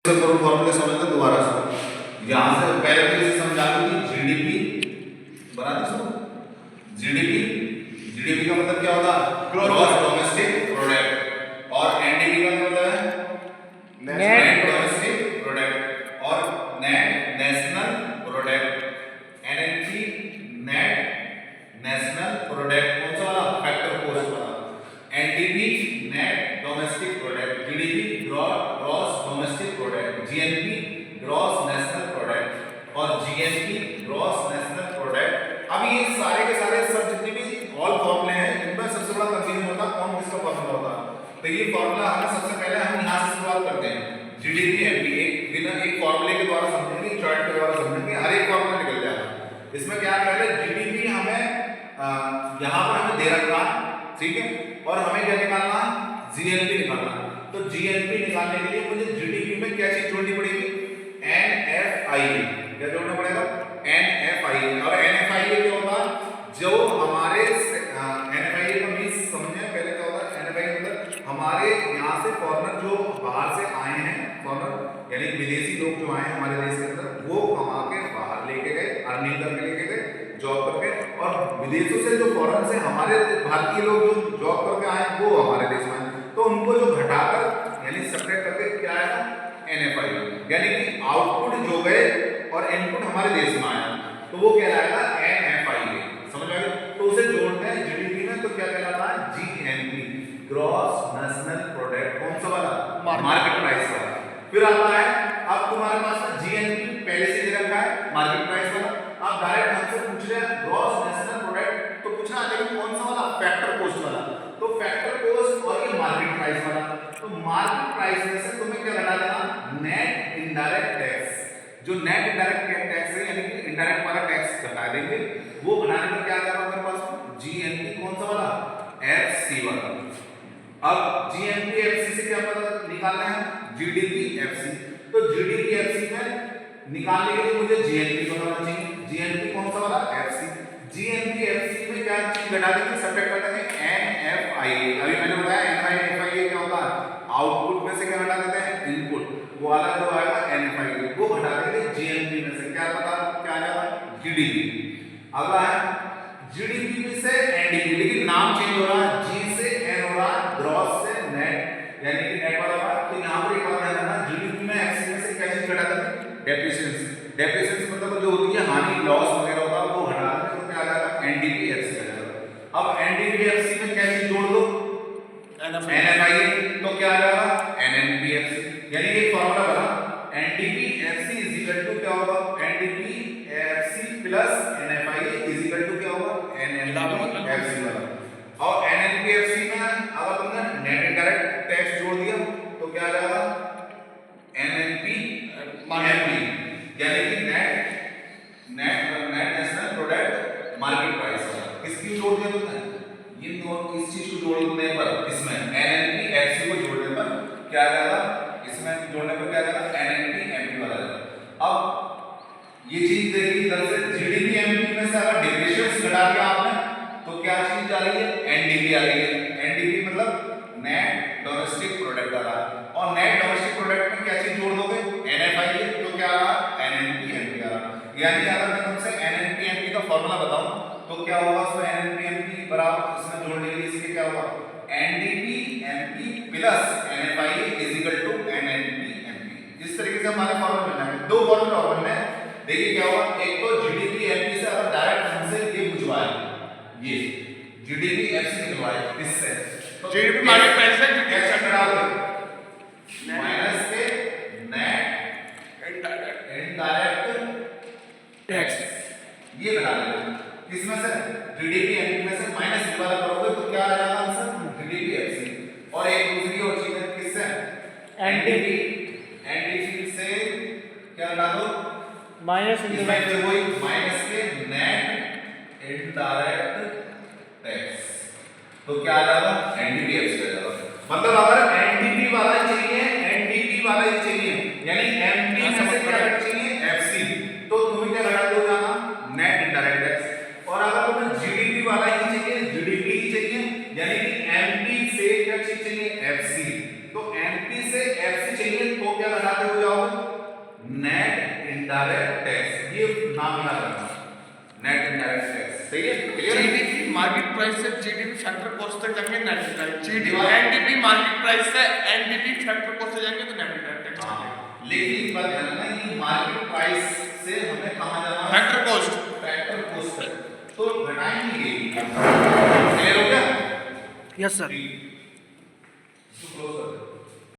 फॉर्मूले समझते दोबारा से, यहाँ से पहले तो इसे समझा दो कि जीडीपी बना दो। जीडीपी का मतलब क्या होता है? ग्रॉस डोमेस्टिक प्रोडक्ट, और एनडीपी का मतलब है नेट डोमेस्टिक प्रोडक्ट, और net national product. NNP net national product कौन सा वाला? फैक्टर कोस्ट वाला। NDP net domestic product, GDP gross domestic product, GNP gross national product, और जीएनपी ग्रॉस नेशनल प्रोडक्ट। अब ये सारे के सारे सब जितने भी ऑल फॉर्मूले हैं इनमें सबसे बड़ा कंफ्यूजन होता है कौन किसका फॉर्मूला होता है। तो ये फॉर्मूला हमें सबसे पहले हम यहाँ से शुरुआत करते हैं। जीडीपी एमपी एक बिना एक फॉर्मूले के द्वारा समझेंगे, चार्ट के द्वारा समझेंगे, हर एक फॉर्मूला निकल जाएगा। इसमें क्या पहले जीडीपी हमें यहाँ पर हमें दे रखा है, ठीक है, और हमें क्या निकालना है? जीएनपी निकालना है। तो जीएनपी निकालने के लिए मुझे जीडीपी में क्या चीज जोड़नी पड़ेगी? एनएफआई। क्या जोड़ना पड़ेगा? एनएफआई। और एनएफआई क्या होता है? जो हमारे एनएफआई का मींस समझे पहले क्या होता है? एनएफआई मतलब हमारे यहाँ से फॉरेनर जो बाहर से आए हैं, फॉरेनर यानी विदेशी लोग जो आए हमारे देश के अंदर, वो कमा के बाहर लेके गए, अर्निंग करके लेके गए, जॉब करके, और विदेशों से जो फॉरेन से हमारे भारतीय लोग जो जॉब करके आए वो हमारे देश में आए, तो उनको जो घटाकर यानी सब्ट्रैक्ट करके क्या आएगा? एनएफआई। यानी कि आउटपुट जो गए और इनपुट हमारे देश में आया, तो वो कहलाएगा एनएफआई। समझ आ गया? तो उसे जोड़ते हैं जीडीपी में, तो क्या कहलाता है? GNP gross national product. कौन सा वाला? मार्केट प्राइस वाला। फिर आता है अब तुम्हारे पास जीएनपी पहले से दे रखा है मार्केट प्राइस वाला। आप डायरेक्ट हमसे पूछ रहे हैं ग्रॉस नेशनल प्रोडक्ट, तो पूछना लेकिन कौन सा वाला? फैक्टर कोस्ट वाला। तो फैक्टर कोस्ट और ये मार्केट प्राइस वाला। तो मार्केट प्राइस में से तुम्हें क्या घटा देना? Net indirect tax. जो नेट इनडायरेक्ट टैक्स है यानी कि इनडायरेक्ट वाला टैक्स घटा देंगे, वो घटाने पर क्या आ जाएगा हमारे पास? जीएनपी कौन सा वाला? एफसी वाला। अब जीएनपी एफसी से क्या पता निकालना है? GDP FC. तो जीडीपी एफसी में निकालने के लिए मुझे जीएनपी बनाना चाहिए। जीएनपी कौन सा वाला? एफसी। जीएनपी एफसी में क्या चीज घटा देंगे? सब्ट्रैक्ट कर देंगे एनएफआई। अभी मैंने बताया एनएफआई क्या होता है? आउटपुट में से क्या घटा देते हैं? इनपुट। वो वाला जो आएगा एनएफआई, वो घटा देंगे जीएनपी में से। क्या पता क्या आ जाएगा? जीडीपी। अगला है जीडीपी से एनडीपी, लेकिन नाम चेंज हो रहा है, जी से एन हो रहा है, ग्रॉस से नेट यानी कि नेट वाला बात। तो यहां पर एक बात ध्यान रखना, जीडीपी में एफसी में से क्या चीज घटा देंगे? डेप्रिसिएशन। डेप्रिसिएशन मतलब जो होती है हानि, लॉस वगैरह होता है, वो हटा देंगे, तो क्या आ जाएगा? एनडीपी एफसी आ जाएगा। अब एनडीपी एफसी में क्या चीज जोड़ दो? एनएफआई। तो क्या आ जाएगा? NNP FC. यानी एक फार्मूला बना NDP FC is equal to क्या होगा? NDP FC plus NFI is equal to क्या होगा? एनएनपी एफसी वाला। और एनएनपी एफसी में अगर तुमने नेट इनडायरेक्ट टैक्स जोड़ दिया तो क्या आ जाएगा? एनएनपी एमपी यानी कि net national product market price वाला। किसकी जोड़ दिया तुमने? इन दोनों इस चीज को जोड़ने पर, इसमें एनएनपी एफसी को जोड़ने पर क्या आ जाएगा? इसमें जोड़ने पर क्या आ जाएगा? एनएनपी एमपी वाला आ जाएगा। अब ये चीज देखिए इधर से जीडीपी एमपी में से अगर डेप्रिसिएशन घटा दिया आपने तो क्या चीज आ रही है? एनडीपी आ रही है। एनडीपी मतलब नेट डोमेस्टिक प्रोडक्ट आ रहा है, और नेट डोमेस्टिक प्रोडक्ट में क्या चीज जोड़ दोगे? एनएफआई है, तो क्या आ रहा है? एनएनपी एमपी आ रहा है। यानी अगर मैं तुमसे एनएनपी एमपी का फार्मूला बताऊं तो क्या होगा? सो एनएनपी एमपी बराबर इसमें जोड़ने के लिए इसके क्या होगा? NDP MP plus NFI is equal to NNP MP. इस तरीके से हमारे फार्मूला बनना है। दो फार्मूला और बनना है। देखिए क्या होगा? एक तो जीडीपी एमपी से अगर डायरेक्ट हमसे ये पूछवाए, ये जीडीपी एफसी निकलवाए इससे, तो जीडीपी मार्केट प्राइस से टैक्स घटा दो माइनस के नेट इनडायरेक्ट टैक्स, ये घटा देंगे। किसमें से? जीडीपी एमपी में से माइनस वाला करोगे तो क्या आ जाएगा आंसर? GDP FC. और एक दूसरी और चीज है किससे? एनडीपी। एनडीपी से क्या घटा दो? माइनस इसमें फिर वही माइनस के नेट इनडायरेक्ट टैक्स, तो क्या आ जाएगा? एनडीपी एफसी आ जाएगा। मतलब अगर एनडीपी वाला ही चाहिए, एनडीपी वाला ही चाहिए, यानी एमपी में से क्या चाहिए? एफसी, तो तुम्हें क्या घटा दो जाना? Net indirect tax. और अगर तुम्हें जीडीपी वाला ही चाहिए, जीडीपी ही चाहिए, यानी कि एमपी से क्या चीज चाहिए? एफसी, तो एमपी से एफसी चाहिए तो क्या घटा हो जाओगे नेट इनडायरेक्ट टैक्स, ये नाम याद रखना, नेट इनडायरेक्ट टैक्स। सही है, क्लियर है? जीडीपी मार्केट प्राइस से जीडीपी फैक्टर कॉस्ट तक जाएंगे net indirect, GDP NDP market price से एनडीपी फैक्टर कॉस्ट तक जाएंगे तो नेट इनडायरेक्ट टैक्स। हाँ, लेकिन एक बात ध्यान रखना कि मार्केट प्राइस से हमें कहां जाना है? फैक्टर कॉस्ट, फैक्टर कॉस्ट है, तो घटाएंगे। क्लियर हो गया? Yes sir. क्लोज कर